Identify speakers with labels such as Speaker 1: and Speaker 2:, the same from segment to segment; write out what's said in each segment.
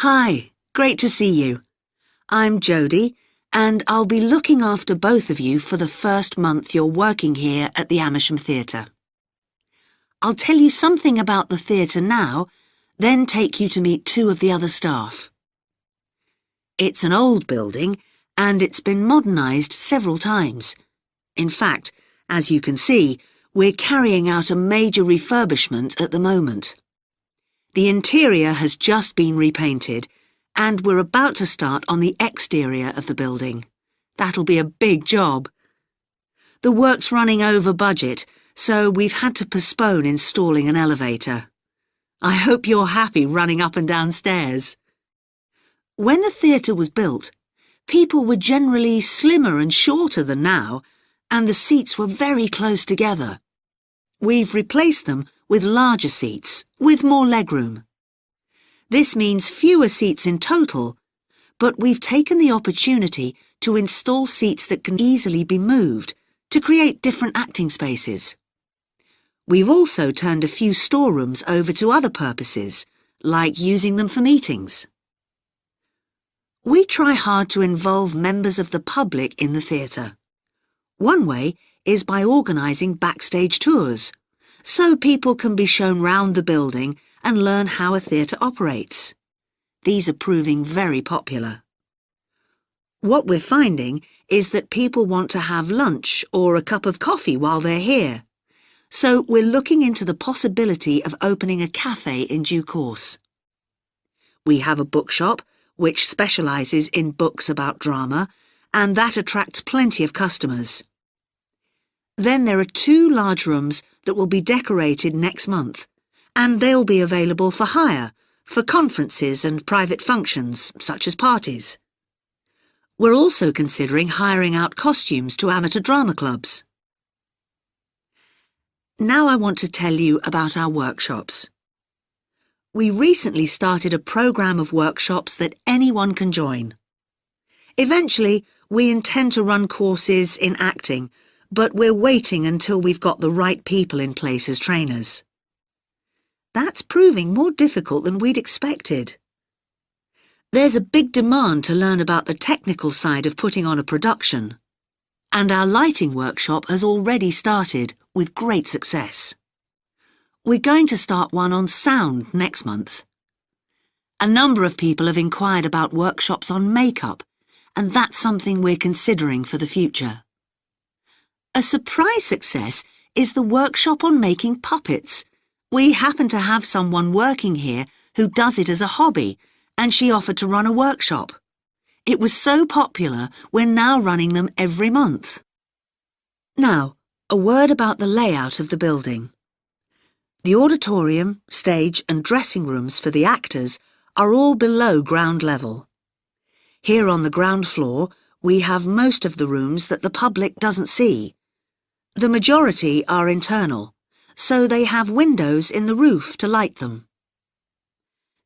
Speaker 1: Hi, great to see you. I'm Jodie, and I'll be looking after both of you for the first month you're working here at the Amersham Theatre. I'll tell you something about the theatre now, then take you to meet two of the other staff. It's an old building, and it's been modernised several times. In fact, as you can see, we're carrying out a major refurbishment at the moment. The interior has just been repainted, and we're about to start on the exterior of the building. That'll be a big job. The work's running over budget, so we've had to postpone installing an elevator. I hope you're happy running up and down stairs. When the theatre was built, people were generally slimmer and shorter than now, and the seats were very close together. We've replaced them with larger seats, with more legroom. This means fewer seats in total, but we've taken the opportunity to install seats that can easily be moved to create different acting spaces. We've also turned a few storerooms over to other purposes, like using them for meetings. We try hard to involve members of the public in the theatre. One way is by organising backstage tours, so people can be shown round the building and learn how a theatre operates. These are proving very popular. What we're finding is that people want to have lunch or a cup of coffee while they're here, so we're looking into the possibility of opening a cafe in due course. We have a bookshop which specialises in books about drama, and that attracts plenty of customers. Then there are two large rooms that will be decorated next month, and they'll be available for hire, for conferences and private functions, such as parties. We're also considering hiring out costumes to amateur drama clubs. Now I want to tell you about our workshops. We recently started a programme of workshops that anyone can join. Eventually, we intend to run courses in acting, but we're waiting until we've got the right people in place as trainers. That's proving more difficult than we'd expected. There's a big demand to learn about the technical side of putting on a production, and our lighting workshop has already started with great success. We're going to start one on sound next month. A number of people have inquired about workshops on makeup, and that's something we're considering for the future. A surprise success is the workshop on making puppets. We happen to have someone working here who does it as a hobby, and she offered to run a workshop. It was so popular, we're now running them every month. Now, a word about the layout of the building. The auditorium, stage and dressing rooms for the actors are all below ground level. Here on the ground floor, we have most of the rooms that the public doesn't see. The majority are internal, so they have windows in the roof to light them.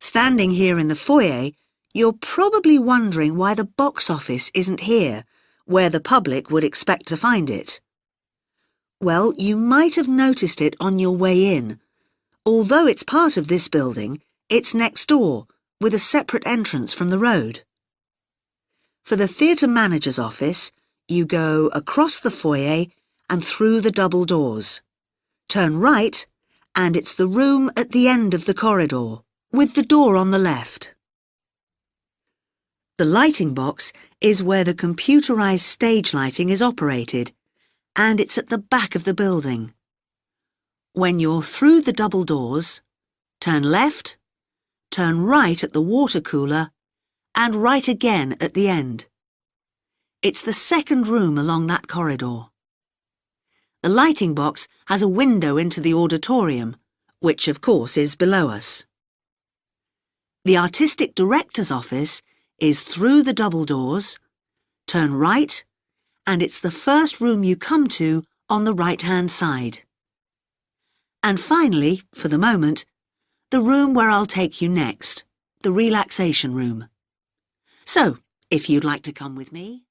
Speaker 1: Standing here in the foyer, you're probably wondering why the box office isn't here, where the public would expect to find it. Well, you might have noticed it on your way in. Although it's part of this building, it's next door, with a separate entrance from the road. For the theatre manager's office, you go across the foyer and through the double doors. Turn right, and it's the room at the end of the corridor, with the door on the left. The lighting box is where the computerised stage lighting is operated, and it's at the back of the building. When you're through the double doors, turn left, turn right at the water cooler, and right again at the end. It's the second room along that corridor. The lighting box has a window into the auditorium, which of course is below us. The artistic director's office is through the double doors, turn right, and it's the first room you come to on the right-hand side. And finally, for the moment, the room where I'll take you next, the relaxation room. So, if you'd like to come with me...